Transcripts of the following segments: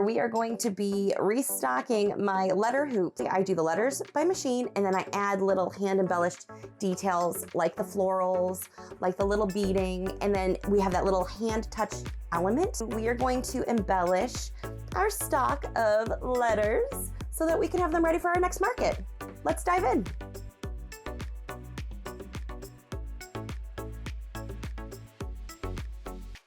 we are going to be restocking my letter hoop. I do the letters by machine, and then I add little hand embellished details like the florals, like the little beading, and then we have that little hand touch element. We are going to embellish our stock of letters so that we can have them ready for our next market. Let's dive in.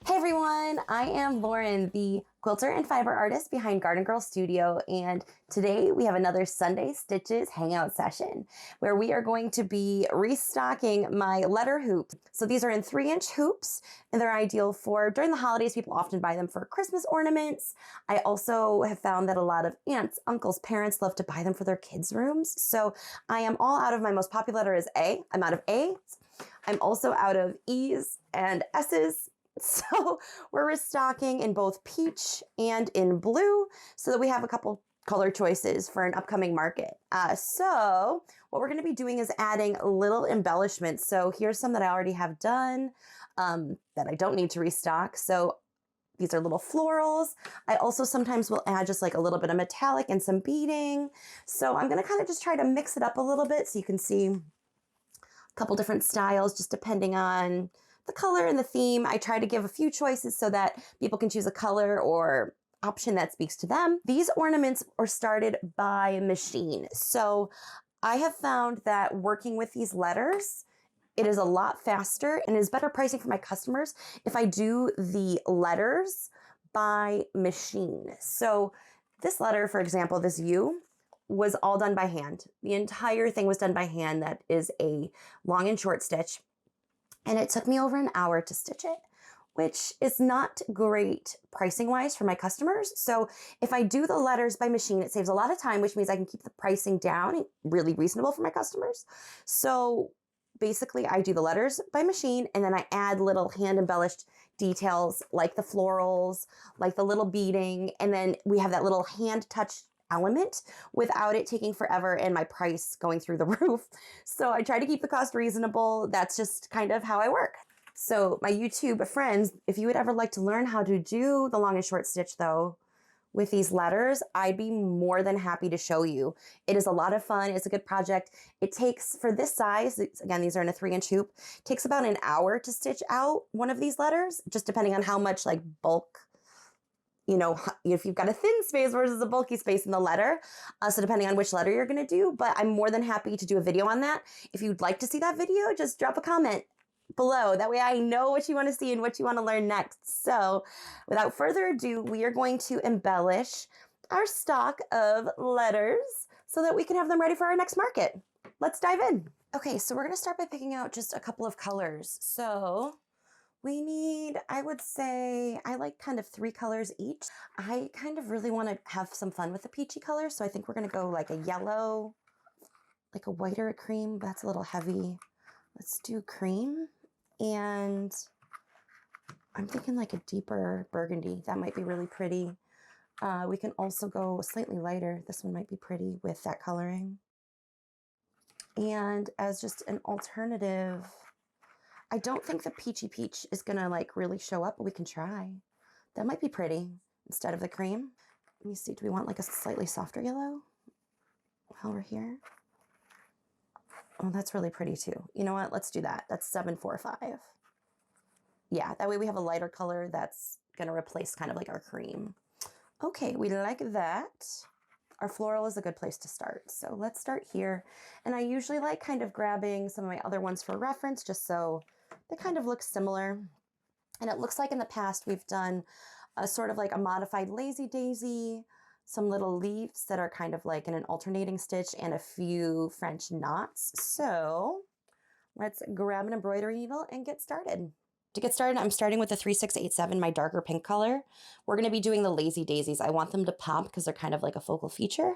Hey everyone, I am Lauren, the quilter and fiber artist behind Garden Girl Studio, and today we have another Sunday Stitches hangout session where we are going to be restocking my letter hoop. So these are in 3-inch hoops, and they're ideal for during the holidays. People often buy them for Christmas ornaments. I also have found that a lot of aunts, uncles, parents love to buy them for their kids' rooms. So I am all out of my most popular letter is A. I'm out of A's. I'm also out of E's and S's. So we're restocking in both peach and in blue so that we have a couple color choices for an upcoming market. So what we're going to be doing is adding little embellishments. So here's some that I already have done that I don't need to restock. So these are little florals. I also sometimes will add just like a little bit of metallic and some beading. So I'm going to kind of just try to mix it up a little bit so you can see a couple different styles just depending on the color and the theme. I try to give a few choices so that people can choose a color or option that speaks to them. These ornaments are started by machine. So I have found that working with these letters, it is a lot faster and is better pricing for my customers if I do the letters by machine. So this letter, for example, this U, was all done by hand. The entire thing was done by hand. That is a long and short stitch. And it took me over an hour to stitch it, which is not great pricing wise for my customers. So if I do the letters by machine, it saves a lot of time, which means I can keep the pricing down and really reasonable for my customers. So basically I do the letters by machine, and then I add little hand embellished details like the florals, like the little beading. And then we have that little hand touch element without it taking forever and my price going through the roof. So I try to keep the cost reasonable. That's just kind of how I work. So my YouTube friends, if you would ever like to learn how to do the long and short stitch though, with these letters, I'd be more than happy to show you. It is a lot of fun. It's a good project. It takes, for this size, again, these are in a 3-inch hoop, takes about an hour to stitch out one of these letters, just depending on how much like bulk, you know, if you've got a thin space versus a bulky space in the letter. So depending on which letter you're going to do, but I'm more than happy to do a video on that. If you'd like to see that video, just drop a comment below. That way I know what you want to see and what you want to learn next. So without further ado, we are going to embellish our stock of letters so that we can have them ready for our next market. Let's dive in. Okay, so we're going to start by picking out just a couple of colors. So we need, I would say, I like kind of 3 colors each. I kind of really want to have some fun with the peachy color. So I think we're going to go like a yellow, like a white or a cream. That's a little heavy. Let's do cream. And I'm thinking like a deeper burgundy. That might be really pretty. We can also go slightly lighter. This one might be pretty with that coloring. And as just an alternative, I don't think the peachy peach is gonna like really show up, but we can try. That might be pretty instead of the cream. Let me see, do we want like a slightly softer yellow while we're here? Oh, that's really pretty too. You know what, let's do that. That's 745. Yeah, that way we have a lighter color that's gonna replace kind of like our cream. Okay, we like that. Our floral is a good place to start. So let's start here. And I usually like kind of grabbing some of my other ones for reference, just so they kind of look similar. And it looks like in the past we've done a sort of like a modified lazy daisy, some little leaves that are kind of like in an alternating stitch, and a few French knots. So let's grab an embroidery needle and get started. To get started, I'm starting with the 3687, my darker pink color. We're going to be doing the lazy daisies. I want them to pop because they're kind of like a focal feature.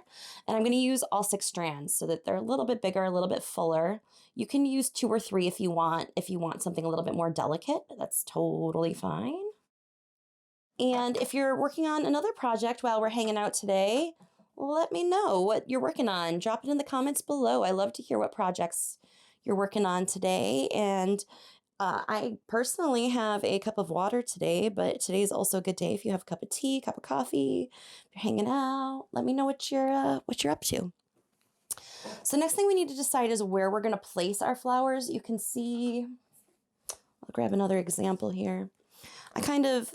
And I'm going to use all 6 strands so that they're a little bit bigger, a little bit fuller. You can use 2 or 3 if you want. If you want something a little bit more delicate, that's totally fine. And if you're working on another project while we're hanging out today, let me know what you're working on. Drop it in the comments below. I love to hear what projects you're working on today. And I personally have a cup of water today, but today's also a good day if you have a cup of tea, cup of coffee, if you're hanging out. Let me know what you're up to. So next thing we need to decide is where we're going to place our flowers. You can see, I'll grab another example here. I kind of,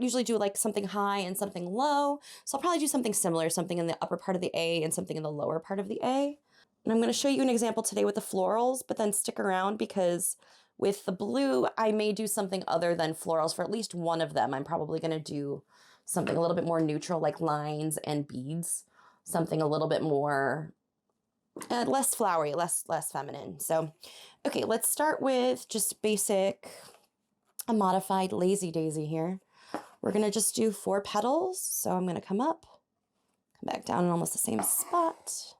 usually do like something high and something low. So I'll probably do something similar, something in the upper part of the A and something in the lower part of the A. And I'm going to show you an example today with the florals, but then stick around because with the blue, I may do something other than florals for at least one of them. I'm probably going to do something a little bit more neutral, like lines and beads, something a little bit more, less flowery, less feminine. So, okay, let's start with just basic, a modified lazy daisy here. We're going to just do 4 petals. So I'm going to come up, come back down in almost the same spot.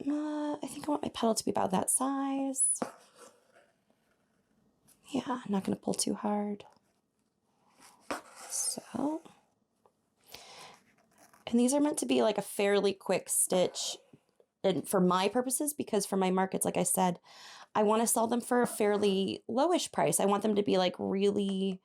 I think I want my petal to be about that size. Yeah, I'm not going to pull too hard. So, and these are meant to be like a fairly quick stitch, and for my purposes, because for my markets, like I said, I want to sell them for a fairly lowish price. I want them to be like really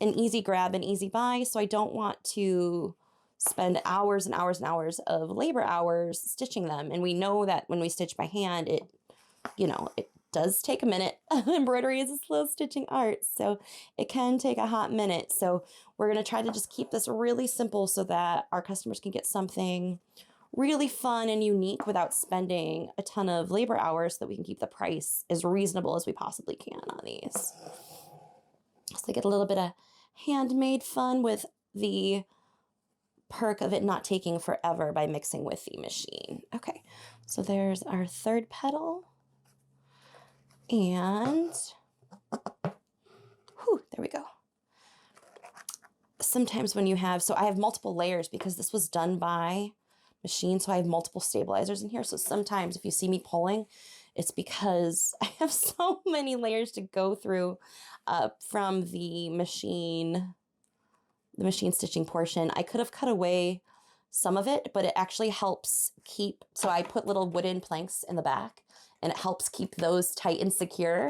an easy grab and easy buy. So I don't want to spend hours and hours and hours of labor hours stitching them. And we know that when we stitch by hand, it does take a minute. Embroidery is a slow stitching art, so it can take a hot minute. So we're going to try to just keep this really simple so that our customers can get something really fun and unique without spending a ton of labor hours, so that we can keep the price as reasonable as we possibly can on these. So they get a little bit of handmade fun with the perk of it not taking forever by mixing with the machine. Okay, so there's our 3rd petal. And, there we go. Sometimes when you have, so I have multiple layers because this was done by machine, so I have multiple stabilizers in here. So sometimes if you see me pulling, it's because I have so many layers to go through from the machine stitching portion. I could have cut away some of it, but it actually helps keep, so I put little wooden planks in the back, and it helps keep those tight and secure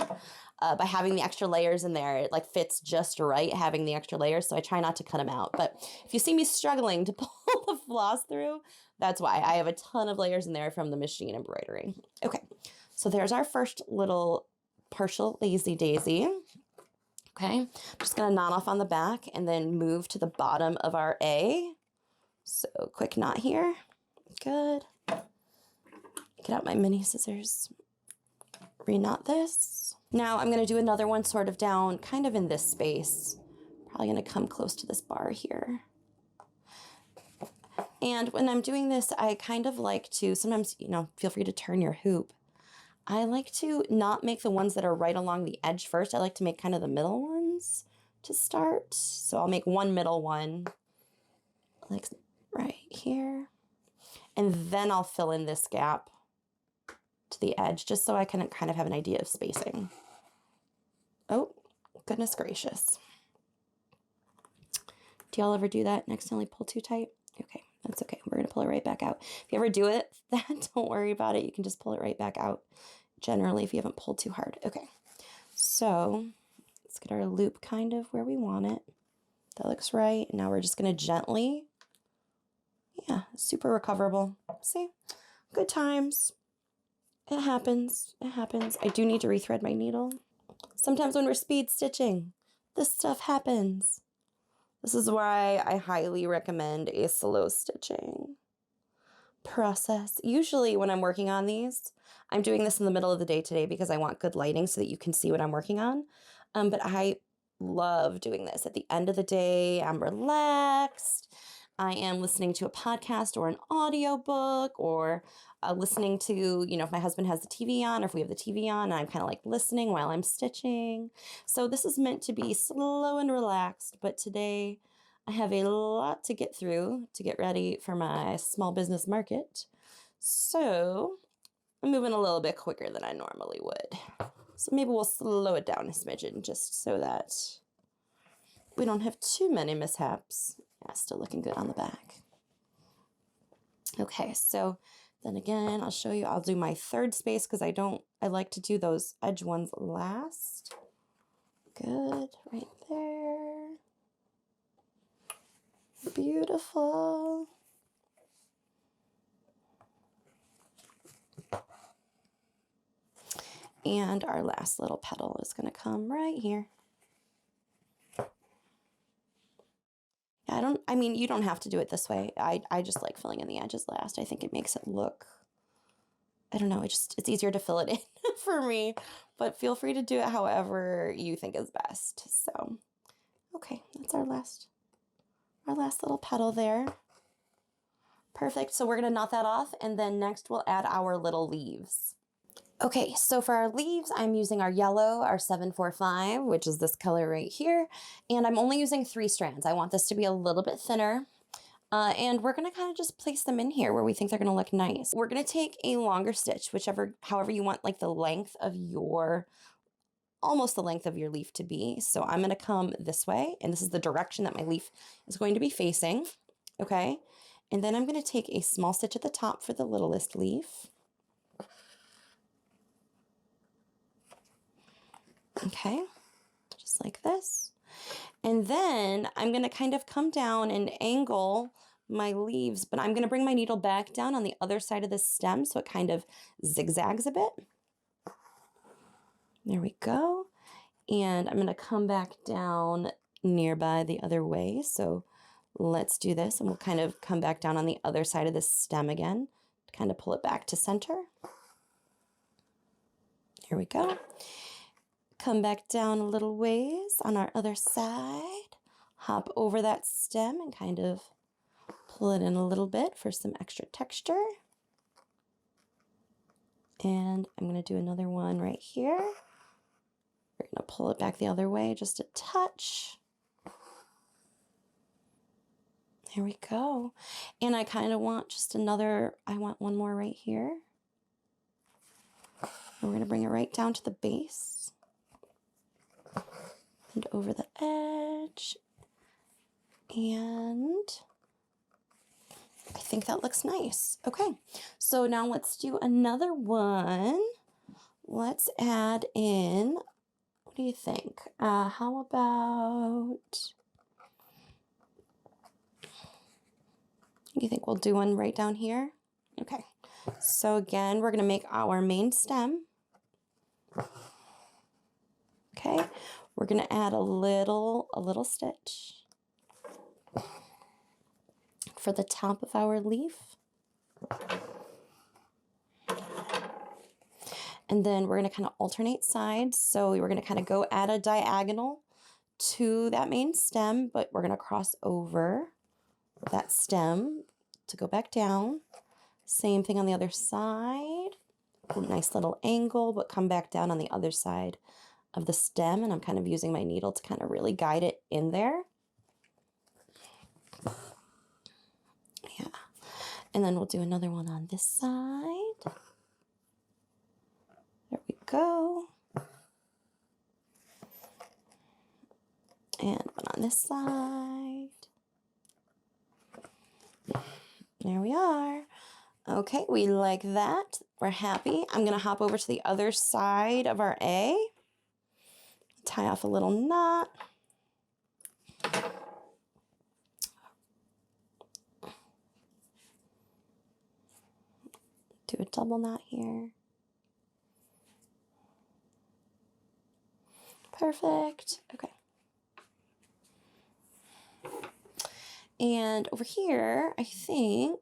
by having the extra layers in there. It like fits just right having the extra layers, so I try not to cut them out. But if you see me struggling to pull the floss through, that's why. I have a ton of layers in there from the machine embroidery. Okay, so there's our first little partial lazy daisy. Okay, I'm just going to knot off on the back and then move to the bottom of our A. So quick knot here. Good. Get out my mini scissors. Reknot this. Now I'm going to do another one sort of down kind of in this space. Probably going to come close to this bar here. And when I'm doing this, I kind of like to, sometimes, feel free to turn your hoop. I like to not make the ones that are right along the edge first. I like to make kind of the middle ones to start. So I'll make one middle one, like right here. And then I'll fill in this gap to the edge, just so I can kind of have an idea of spacing. Oh, goodness gracious. Do y'all ever do that? Next, only pull too tight? Okay, that's okay. We're going to pull it right back out. If you ever do it, don't worry about it. You can just pull it right back out, generally, if you haven't pulled too hard. Okay, so let's get our loop kind of where we want it. That looks right. Now we're just going to gently, super recoverable. See? Good times. It happens. It happens. I do need to rethread my needle. Sometimes when we're speed stitching, this stuff happens. This is why I highly recommend a slow stitching process. Usually when I'm working on these, I'm doing this in the middle of the day today because I want good lighting so that you can see what I'm working on. But I love doing this at the end of the day. I'm relaxed. I am listening to a podcast or an audiobook, or listening to, if my husband has the TV on, or if we have the TV on, and I'm kind of like listening while I'm stitching. So this is meant to be slow and relaxed, but today I have a lot to get through to get ready for my small business market. So I'm moving a little bit quicker than I normally would. So maybe we'll slow it down a smidgen just so that we don't have too many mishaps. Yeah, still looking good on the back. Okay, so Then again, I'll show you, I'll do my third space because I like to do those edge ones last. Good, right there. Beautiful. And our last little petal is going to come right here. I mean, you don't have to do it this way. I just like filling in the edges last. I think it makes it look, I don't know, it's easier to fill it in for me, but feel free to do it however you think is best. So, okay, that's our last little petal there. Perfect. So we're going to knot that off, and then next we'll add our little leaves. Okay, so for our leaves, I'm using our yellow, our 745, which is this color right here, and I'm only using 3 strands. I want this to be a little bit thinner, and we're going to kind of just place them in here where we think they're going to look nice. We're going to take a longer stitch, however you want like the length of almost the length of your leaf to be. So I'm going to come this way, and this is the direction that my leaf is going to be facing, okay? And then I'm going to take a small stitch at the top for the littlest leaf. Okay, just like this. And then I'm going to kind of come down and angle my leaves, but I'm going to bring my needle back down on the other side of the stem so it kind of zigzags a bit. There we go. And I'm going to come back down nearby the other way. So let's do this, and we'll kind of come back down on the other side of the stem again to kind of pull it back to center. Here we go. Come back down a little ways on our other side, hop over that stem and kind of pull it in a little bit for some extra texture. And I'm going to do another one right here. We're going to pull it back the other way just a touch. There we go. And I kind of want I want one more right here. And we're going to bring it right down to the base. And over the edge, and I think that looks nice. Okay, so now let's do another one. Let's add in, what do you think? How about, you think we'll do one right down here? Okay, so again, we're gonna make our main stem. Okay. We're going to add a little stitch for the top of our leaf. And then we're going to kind of alternate sides. So we're going to kind of go at a diagonal to that main stem, but we're going to cross over that stem to go back down. Same thing on the other side. A nice little angle, but come back down on the other side of the stem, and I'm kind of using my needle to kind of really guide it in there. Yeah. And then we'll do another one on this side. There we go. And one on this side. There we are. Okay, we like that. We're happy. I'm going to hop over to the other side of our A. Tie off a little knot. Do a double knot here. Perfect. Okay. And over here, I think,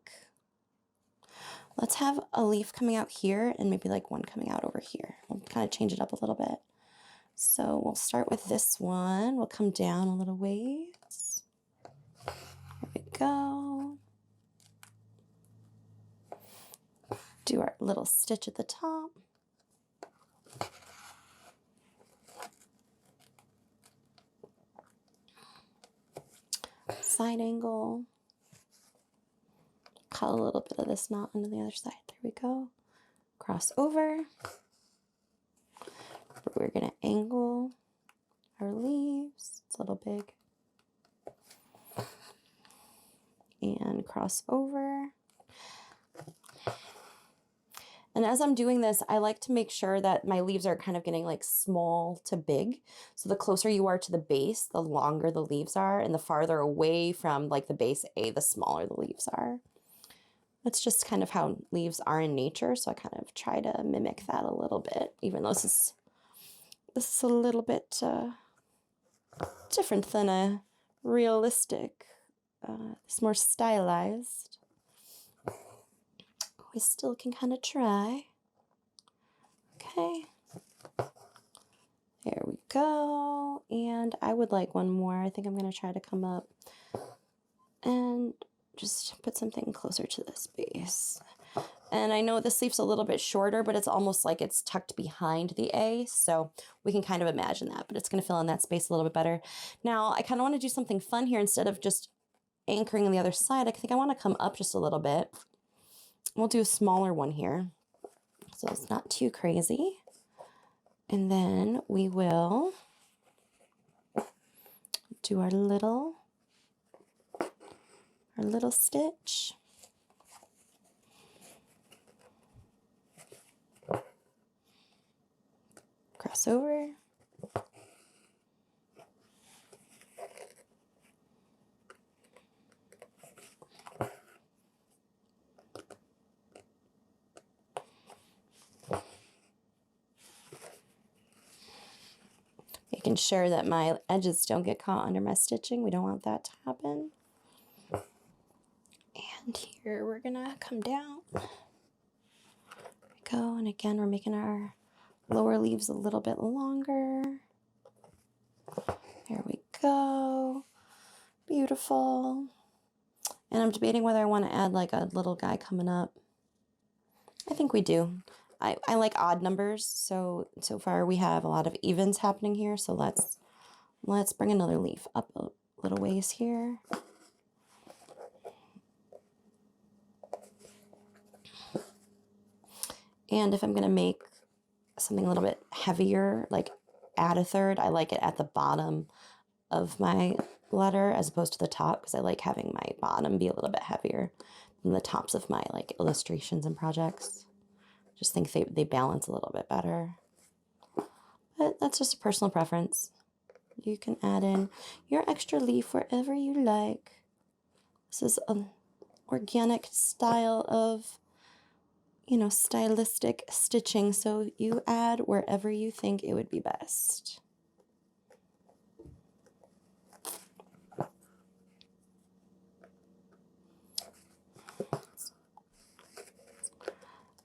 let's have a leaf coming out here and maybe like one coming out over here. We'll kind of change it up a little bit. So we'll start with this one. We'll come down a little ways. There we go. Do our little stitch at the top. Side angle. Cut a little bit of this knot onto the other side. There we go. Cross over. We're going to angle our leaves. It's a little big. And cross over. And as I'm doing this, I like to make sure that my leaves are kind of getting like small to big. So the closer you are to the base, the longer the leaves are, and the farther away from like the base A, the smaller the leaves are. That's just kind of how leaves are in nature. So I kind of try to mimic that a little bit, even though this is a little bit different than a realistic. It's more stylized. We still can kind of try. Okay. There we go. And I would like one more. I think I'm going to try to come up and just put something closer to this base. And I know this leaf's a little bit shorter, but it's almost like it's tucked behind the A. So we can kind of imagine that, but it's going to fill in that space a little bit better. Now, I kind of want to do something fun here instead of just anchoring on the other side. I think I want to come up just a little bit. We'll do a smaller one here, so it's not too crazy. And then we will do our little stitch. Cross over. Making sure that my edges don't get caught under my stitching. We don't want that to happen. And here we're gonna come down. There we go. And again, we're making our lower leaves a little bit longer. There we go. Beautiful. And I'm debating whether I want to add like a little guy coming up. I think we do. I like odd numbers, so far we have a lot of evens happening here. So let's bring another leaf up a little ways here. And if I'm going to make something a little bit heavier, like add a third, I like it at the bottom of my letter as opposed to the top, because I like having my bottom be a little bit heavier than the tops of my like illustrations and projects. Just think they balance a little bit better. But that's just a personal preference. You can add in your extra leaf wherever you like. This is an organic style of, you know, stylistic stitching, so you add wherever you think it would be best.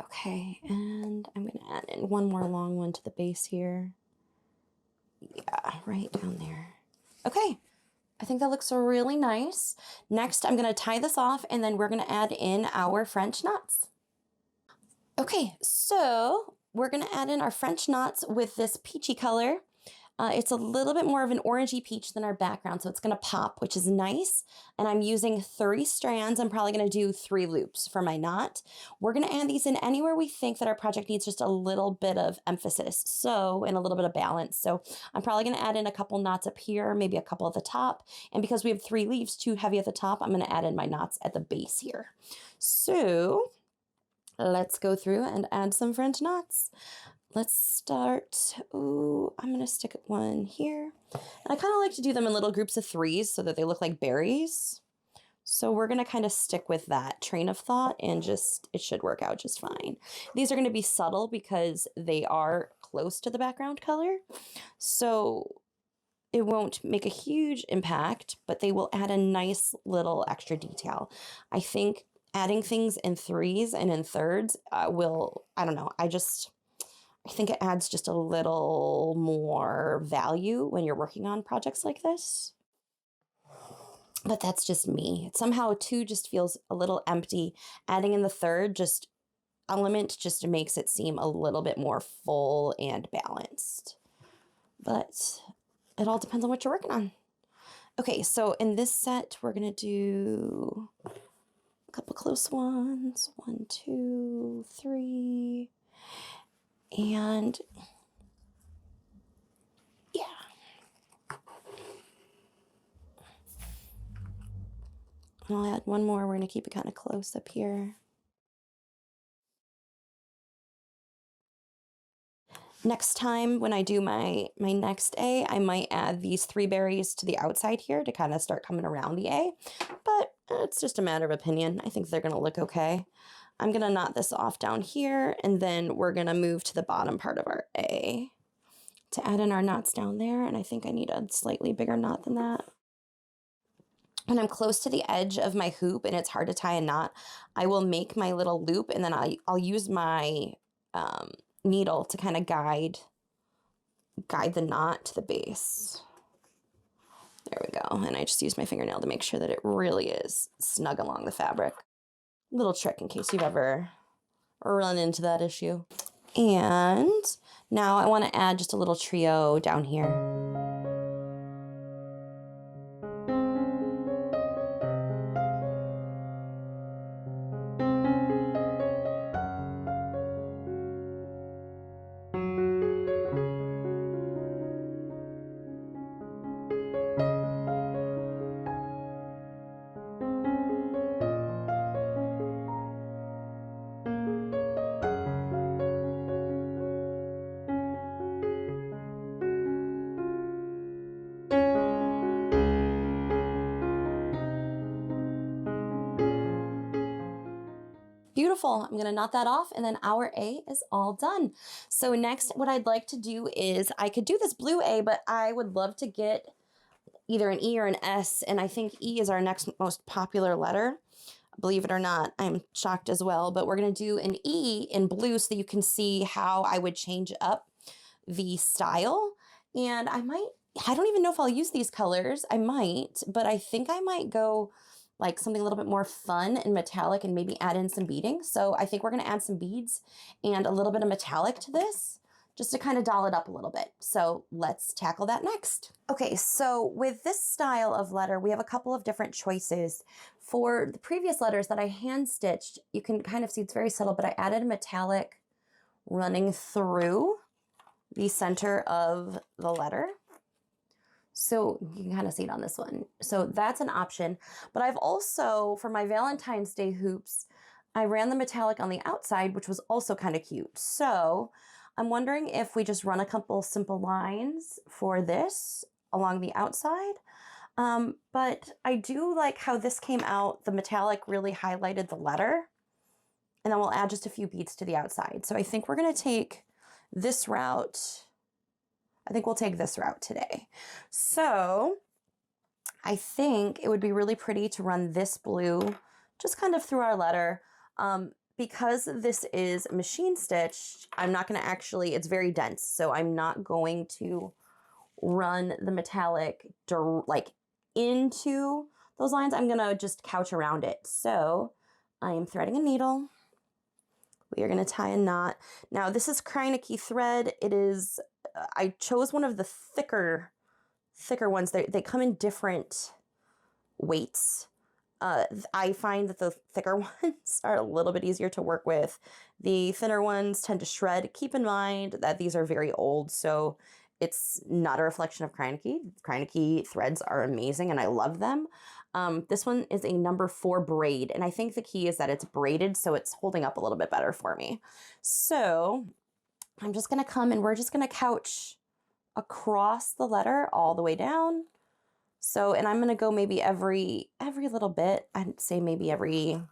Okay, and I'm going to add in one more long one to the base here. Yeah, right down there. Okay, I think that looks really nice. Next, I'm going to tie this off, and then we're going to add in our French knots. Okay, so we're going to add in our French knots with this peachy color. It's a little bit more of an orangey peach than our background, so it's going to pop, which is nice. And I'm using 30 strands. I'm probably going to do 3 loops for my knot. We're going to add these in anywhere we think that our project needs just a little bit of emphasis, and a little bit of balance. So I'm probably going to add in a couple knots up here, maybe a couple at the top. And because we have 3 leaves, 2 heavy at the top, I'm going to add in my knots at the base here. So let's go through and add some French knots. Let's start, I'm going to stick one here. And I kind of like to do them in little groups of 3s so that they look like berries. So we're going to kind of stick with that train of thought, and it should work out just fine. These are going to be subtle because they are close to the background color. So it won't make a huge impact, but they will add a nice little extra detail. I think adding things in 3s and in 3rds I don't know, I think it adds just a little more value when you're working on projects like this. But that's just me. Somehow 2 just feels a little empty. Adding in the 3rd element just makes it seem a little bit more full and balanced. But it all depends on what you're working on. Okay, so in this set, we're going to do a couple close ones. 1, 2, 3. And yeah. And I'll add one more. We're going to keep it kind of close up here. Next time when I do my next A, I might add these 3 berries to the outside here to kind of start coming around the A, but it's just a matter of opinion. I think they're going to look okay. I'm going to knot this off down here, and then we're going to move to the bottom part of our A to add in our knots down there, and I think I need a slightly bigger knot than that. When I'm close to the edge of my hoop and it's hard to tie a knot, I will make my little loop, and then I'll use my needle to kind of guide the knot to the base. There we go. And I just use my fingernail to make sure that it really is snug along the fabric. Little trick in case you've ever run into that issue. And now I want to add just a little trio down here. Beautiful. I'm going to knot that off, and then our A is all done. So next, what I'd like to do is I could do this blue A, but I would love to get either an E or an S, and I think E is our next most popular letter. Believe it or not, I'm shocked as well, but we're going to do an E in blue so that you can see how I would change up the style. And I don't even know if I'll use these colors. I might, but I think I might go like something a little bit more fun and metallic and maybe add in some beading. So I think we're going to add some beads and a little bit of metallic to this just to kind of doll it up a little bit. So let's tackle that next. Okay, so with this style of letter, we have a couple of different choices. For the previous letters that I hand stitched, you can kind of see it's very subtle, but I added a metallic running through the center of the letter. So you can kind of see it on this one. So that's an option. But I've also, for my Valentine's Day hoops, I ran the metallic on the outside, which was also kind of cute. So I'm wondering if we just run a couple simple lines for this along the outside. But I do like how this came out. The metallic really highlighted the letter. And then we'll add just a few beads to the outside. So I think we're going to take this route. I think we'll take this route today. So I think it would be really pretty to run this blue just kind of through our letter. Because this is machine stitched, I'm not going to actually, it's very dense, so I'm not going to run the metallic like into those lines. I'm going to just couch around it. So I'm threading a needle. We are going to tie a knot. Now this is Kreinik thread. It is, I chose one of the thicker ones. They come in different weights. I find that the thicker ones are a little bit easier to work with. The thinner ones tend to shred. Keep in mind that these are very old, so it's not a reflection of Kreinik. Kreinik threads are amazing and I love them. This one is a number 4 braid, and I think the key is that it's braided, so it's holding up a little bit better for me. So I'm just going to come and we're just going to couch across the letter all the way down. So, and I'm going to go maybe every little bit. I'd say maybe every,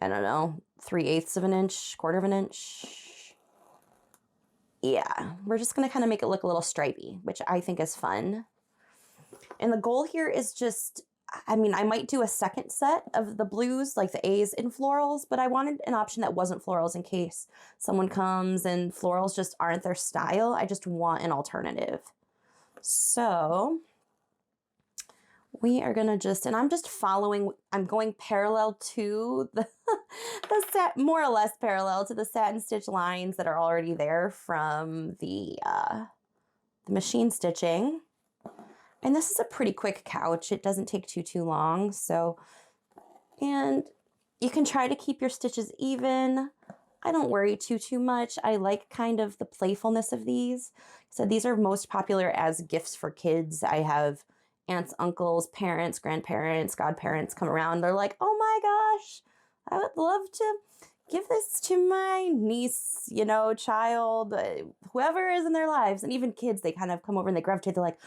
I don't know, 3/8 of an inch, 1/4 of an inch. Yeah, we're just going to kind of make it look a little stripey, which I think is fun. And the goal here is just, I mean, I might do a second set of the blues, like the A's in florals, but I wanted an option that wasn't florals in case someone comes and florals just aren't their style. I just want an alternative. So we are going to just, and I'm just following, I'm going parallel to the set, more or less parallel to the satin stitch lines that are already there from the machine stitching. And this is a pretty quick couch. It doesn't take too long. So, and you can try to keep your stitches even. I don't worry too much. I like kind of the playfulness of these. So these are most popular as gifts for kids. I have aunts, uncles, parents, grandparents, godparents come around. They're like, oh my gosh, I would love to give this to my niece, you know, child, whoever is in their lives. And even kids, they kind of come over and they gravitate. They're like,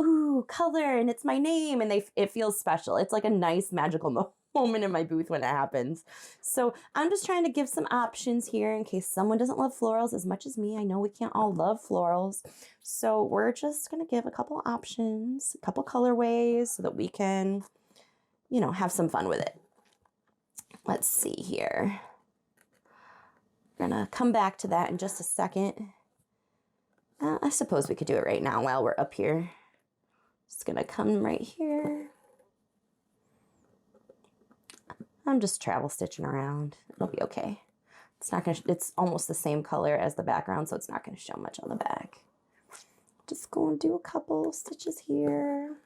ooh, color, and it's my name. And it feels special. It's like a nice magical moment in my booth when it happens. So I'm just trying to give some options here in case someone doesn't love florals as much as me. I know we can't all love florals. So we're just going to give a couple options, a couple colorways so that we can, you know, have some fun with it. Let's see here. We're going to come back to that in just a second. I suppose we could do it right now while we're up here. Just going to come right here. I'm just travel stitching around. It'll be okay. It's not gonna, it's almost the same color as the background, so it's not gonna show much on the back. Just go and do a couple stitches here.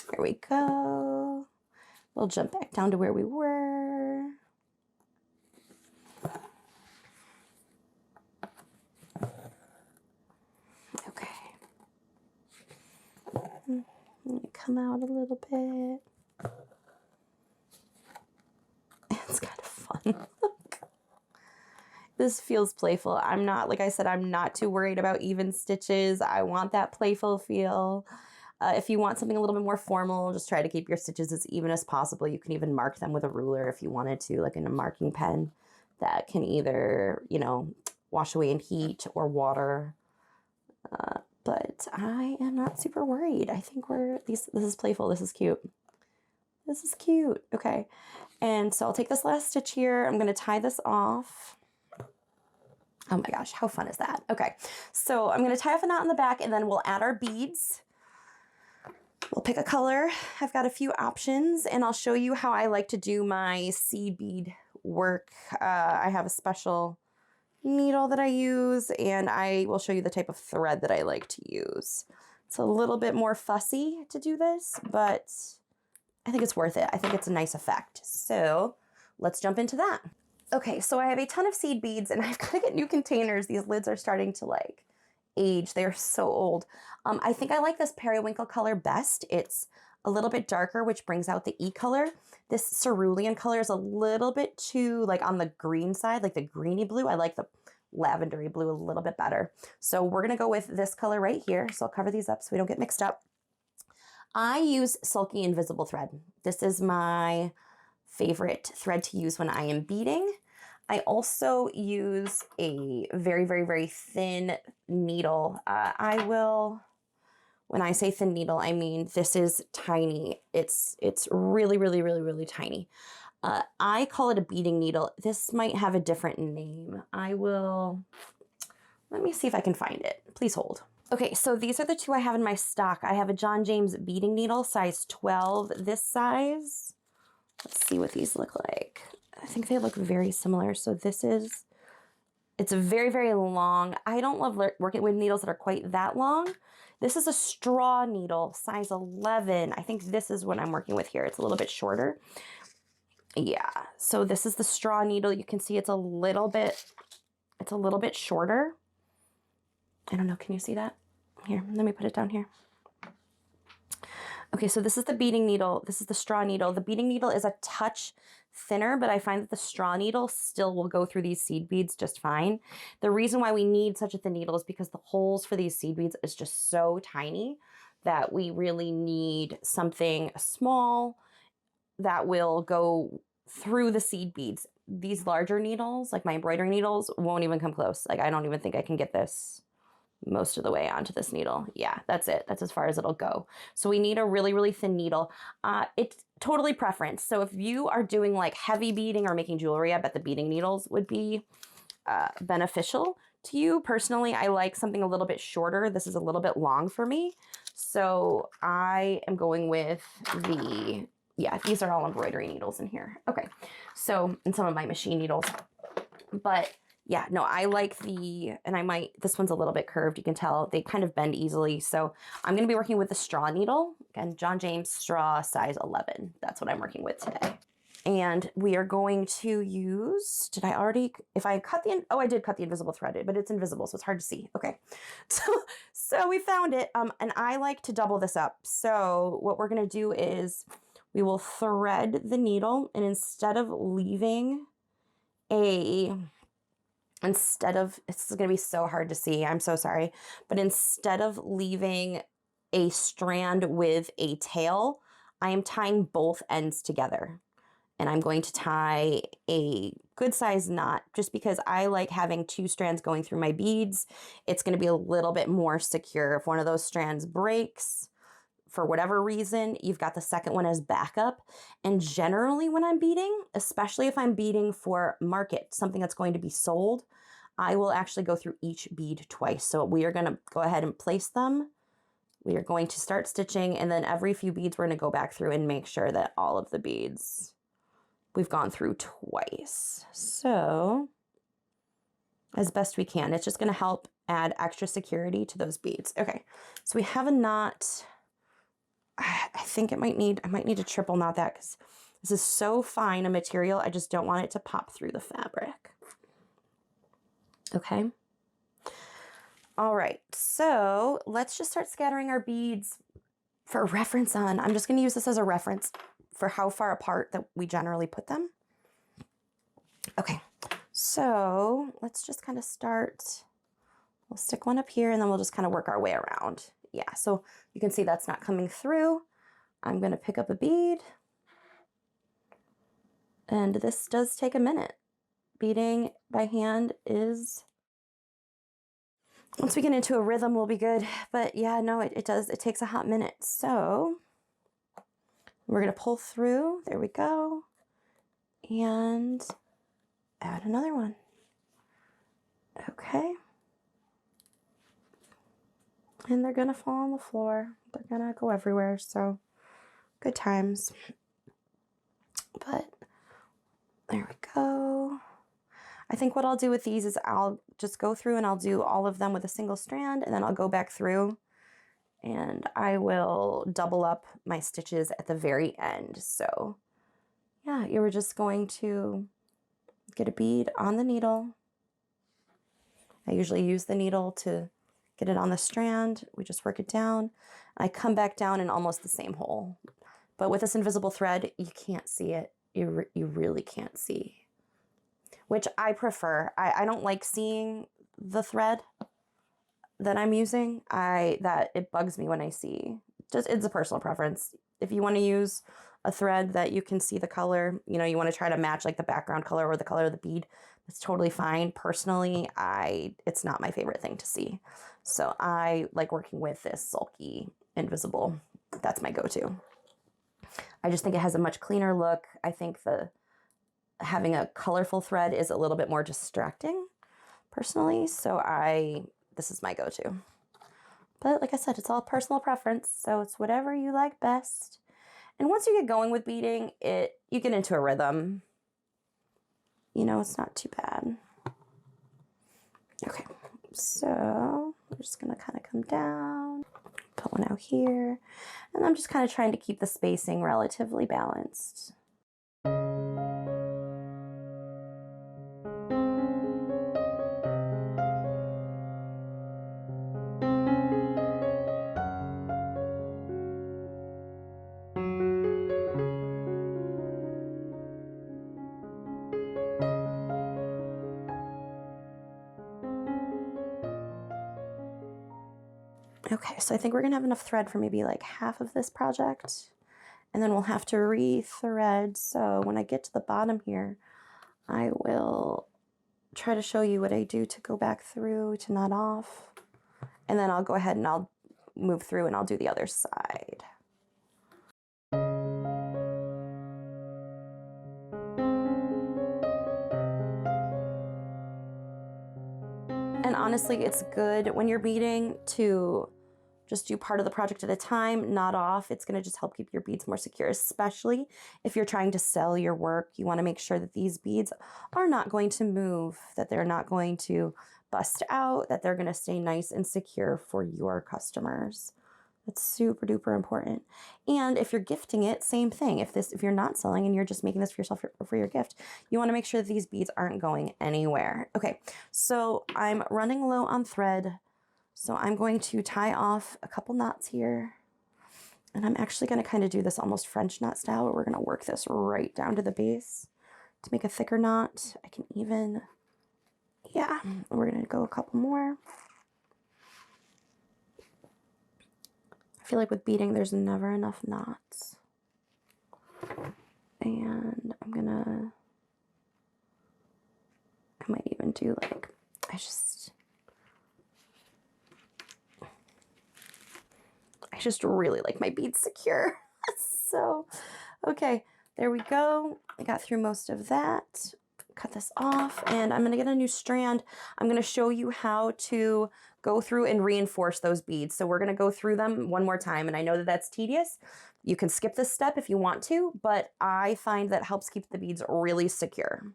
There we go. We'll jump back down to where we were. Okay. Come out a little bit. It's kind of fun. This feels playful. I'm not, like I said, I'm not too worried about even stitches. I want that playful feel. If you want something a little bit more formal, just try to keep your stitches as even as possible. You can even mark them with a ruler if you wanted to, like in a marking pen that can either, you know, wash away in heat or water. But I am not super worried. I think this is playful. This is cute. This is cute. Okay. And so I'll take this last stitch here. I'm going to tie this off. Oh my gosh, how fun is that? Okay. So I'm going to tie off a knot in the back and then we'll add our beads. We'll pick a color. I've got a few options and I'll show you how I like to do my seed bead work. I have a special needle that I use, and I will show you the type of thread that I like to use. It's a little bit more fussy to do this, but I think it's worth it. I think it's a nice effect. So let's jump into that. Okay, so I have a ton of seed beads and I've got to get new containers. These lids are starting to like age. They're so old. I think I like this periwinkle color best. It's a little bit darker, which brings out the E color. This cerulean color is a little bit too like on the green side, like the greeny blue. I like the lavendery blue a little bit better. So we're gonna go with this color right here. So I'll cover these up so we don't get mixed up. I use Sulky invisible thread. This is my favorite thread to use when I am beading. I also use a very, very, very thin needle. When I say thin needle, I mean this is tiny. It's really, really, really, really tiny. I call it a beading needle. This might have a different name. Let me see if I can find it. Please hold. Okay, so these are the two I have in my stock. I have a John James beading needle, size 12, this size. Let's see what these look like. I think they look very similar. So it's very, very long. I don't love working with needles that are quite that long. This is a straw needle, size 11. I think this is what I'm working with here. It's a little bit shorter. Yeah, so this is the straw needle. You can see it's a little bit shorter. I don't know, can you see that? Here, let me put it down here. Okay, so this is the beading needle. This is the straw needle. The beading needle is a touch thinner, but I find that the straw needle still will go through these seed beads just fine. The reason why we need such a thin needle is because the holes for these seed beads is just so tiny that we really need something small that will go through the seed beads. These larger needles, like my embroidery needles, won't even come close. Like I don't even think I can get this most of the way onto this needle. Yeah, that's it. That's as far as it'll go. So we need a really, really thin needle. It's totally preference. So if you are doing like heavy beading or making jewelry, I bet the beading needles would be beneficial to you. Personally, I like something a little bit shorter. This is a little bit long for me. So I am going with these are all embroidery needles in here. Okay, so, and some of my machine needles. But yeah, no, I like this one's a little bit curved. You can tell they kind of bend easily. So I'm going to be working with the straw needle. Again, John James straw, size 11. That's what I'm working with today. And we are going to use, I did cut the invisible thread, but it's invisible, so it's hard to see. Okay, so we found it. And I like to double this up. So what we're going to do is we will thread the needle, and instead of leaving it's going to be so hard to see, I'm so sorry, but instead of leaving a strand with a tail, I am tying both ends together. And I'm going to tie a good size knot just because I like having 2 strands going through my beads. It's going to be a little bit more secure. If one of those strands breaks for whatever reason, you've got the second one as backup. And generally when I'm beading, especially if I'm beading for market, something that's going to be sold, I will actually go through each bead twice. So we are going to go ahead and place them. We are going to start stitching, and then every few beads we're going to go back through and make sure that all of the beads we've gone through twice. So as best we can, it's just going to help add extra security to those beads. Okay, so we have a knot. I think I might need to triple knot that because this is so fine a material. I just don't want it to pop through the fabric. Okay. All right, so let's just start scattering our beads for reference on. I'm just going to use this as a reference for how far apart that we generally put them. Okay, so let's just kind of start. We'll stick one up here and then we'll just kind of work our way around. Yeah, so you can see that's not coming through. I'm going to pick up a bead. And this does take a minute. Beading by hand is, once we get into a rhythm, we'll be good. But yeah, no, it does. It takes a hot minute. So we're going to pull through. There we go. And add another one. Okay. And they're going to fall on the floor. They're going to go everywhere. So good times. But there we go. I think what I'll do with these is I'll just go through and I'll do all of them with a single strand, and then I'll go back through and I will double up my stitches at the very end. So yeah, you were just going to get a bead on the needle. I usually use the needle to get it on the strand. We just work it down. I come back down in almost the same hole. But with this invisible thread, you can't see it. You really can't see. Which I prefer. I don't like seeing the thread that I'm using. That it bugs me when I see. It's a personal preference. If you want to use a thread that you can see the color, you know, you want to try to match like the background color or the color of the bead, that's totally fine. Personally, it's not my favorite thing to see. So I like working with this Sulky invisible. That's my go-to. I just think it has a much cleaner look. I think having a colorful thread is a little bit more distracting personally. So this is my go-to. But like I said, it's all personal preference. So it's whatever you like best. And once you get going with beading, you get into a rhythm. You know, it's not too bad. Okay, so we're just gonna kind of come down, put one out here, and I'm just kind of trying to keep the spacing relatively balanced. Okay, so I think we're gonna have enough thread for maybe like half of this project, and then we'll have to re-thread. So when I get to the bottom here, I will try to show you what I do to go back through to knot off, and then I'll go ahead and I'll move through and I'll do the other side. And honestly, it's good when you're beading to just do part of the project at a time, knot off. It's going to just help keep your beads more secure, especially if you're trying to sell your work. You want to make sure that these beads are not going to move, that they're not going to bust out, that they're going to stay nice and secure for your customers. That's super duper important. And if you're gifting it, same thing. If you're not selling and you're just making this for yourself for your gift, you want to make sure that these beads aren't going anywhere. Okay, so I'm running low on thread. So I'm going to tie off a couple knots here. And I'm actually going to kind of do this almost French knot style, where we're going to work this right down to the base to make a thicker knot. I can even, yeah, we're going to go a couple more. I feel like with beading, there's never enough knots. And I might even do like, I just really like my beads secure. So, okay, there we go. I got through most of that. Cut this off, and I'm gonna get a new strand. I'm gonna show you how to go through and reinforce those beads. So we're gonna go through them one more time, and I know that that's tedious. You can skip this step if you want to, but I find that helps keep the beads really secure.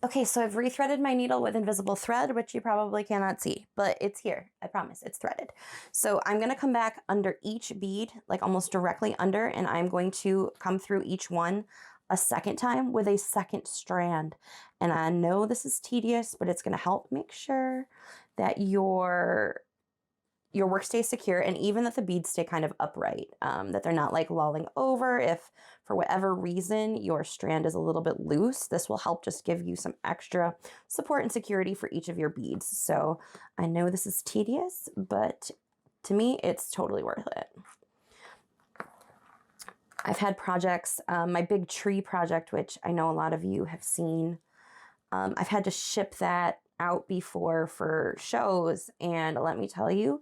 Okay, so I've rethreaded my needle with invisible thread, which you probably cannot see, but it's here. I promise, it's threaded. So I'm gonna come back under each bead, like almost directly under, and I'm going to come through each one a second time with a second strand. And I know this is tedious, but it's gonna help make sure that your work stays secure, and even that the beads stay kind of upright, that they're not like lolling over. If for whatever reason your strand is a little bit loose, this will help just give you some extra support and security for each of your beads. So I know this is tedious, but to me, it's totally worth it. I've had projects, my big tree project, which I know a lot of you have seen, I've had to ship that out before for shows, and let me tell you,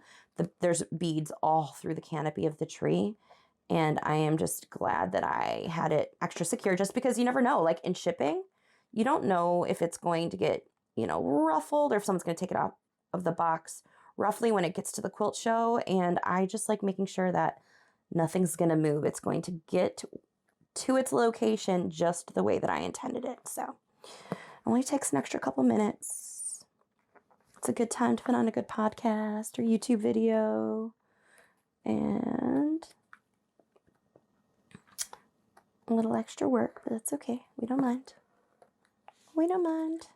there's beads all through the canopy of the tree, and I am just glad that I had it extra secure, just because you never know, like in shipping, you don't know if it's going to get, you know, ruffled, or if someone's going to take it out of the box roughly when it gets to the quilt show, and I just like making sure that nothing's going to move. It's going to get to its location just the way that I intended it. So it only takes an extra couple minutes. It's a good time to put on a good podcast or YouTube video. And a little extra work, but that's okay. We don't mind. We don't mind.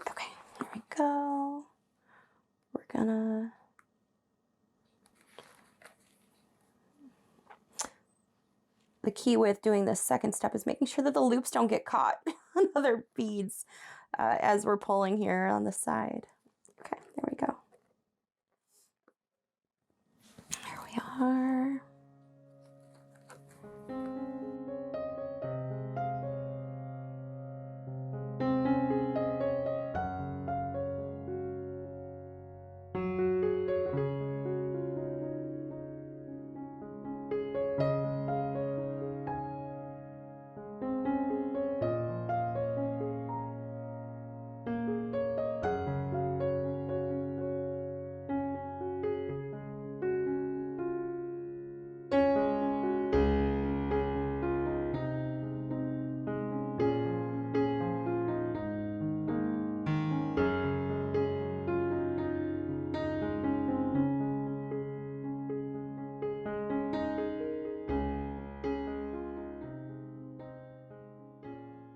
Okay, here we go. We're gonna... The key with doing this second step is making sure that the loops don't get caught on other beads as we're pulling here on the side. Okay, there we go. There we are.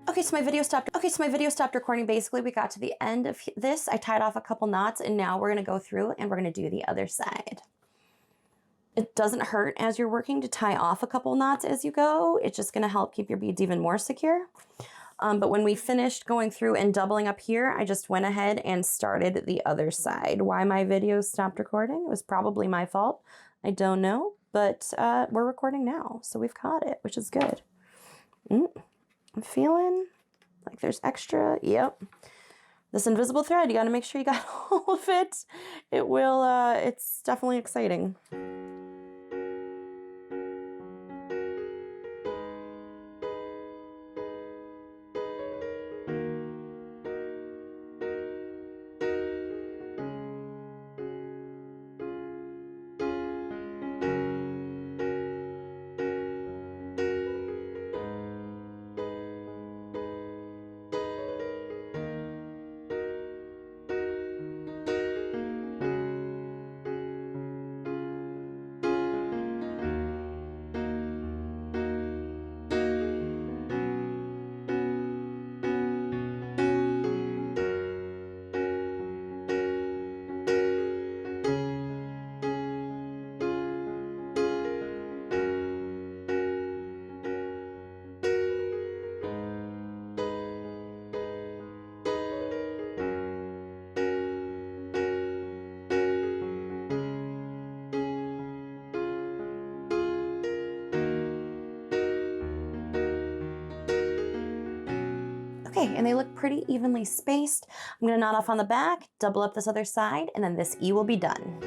Okay, so my video stopped recording. Basically, we got to the end of this. I tied off a couple knots, and now we're gonna go through and we're gonna do the other side. It doesn't hurt as you're working to tie off a couple knots as you go. It's just gonna help keep your beads even more secure. But when we finished going through and doubling up here, I just went ahead and started the other side. Why my video stopped recording? It was probably my fault. I don't know, but we're recording now, so we've caught it, which is good. I'm feeling like there's extra. Yep. This invisible thread, you got to make sure you got all of it. It will, it's definitely exciting. Okay, and they look pretty evenly spaced. I'm gonna knot off on the back, double up this other side, and then this E will be done.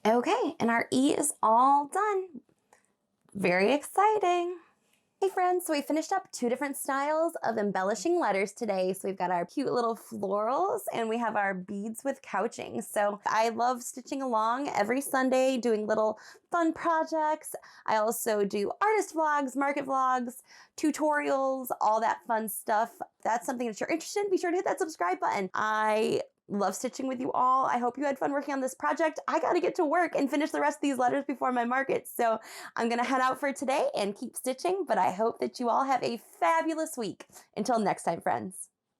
Okay, and our E is all done. Very exciting. Hey friends, so we finished up 2 different styles of embellishing letters today. So we've got our cute little florals and we have our beads with couching. So I love stitching along every Sunday, doing little fun projects. I also do artist vlogs, market vlogs, tutorials, all that fun stuff. If that's something that you're interested in, be sure to hit that subscribe button. I love stitching with you all. I hope you had fun working on this project. I gotta get to work and finish the rest of these letters before my market. So I'm gonna head out for today and keep stitching, but I hope that you all have a fabulous week. Until next time, friends.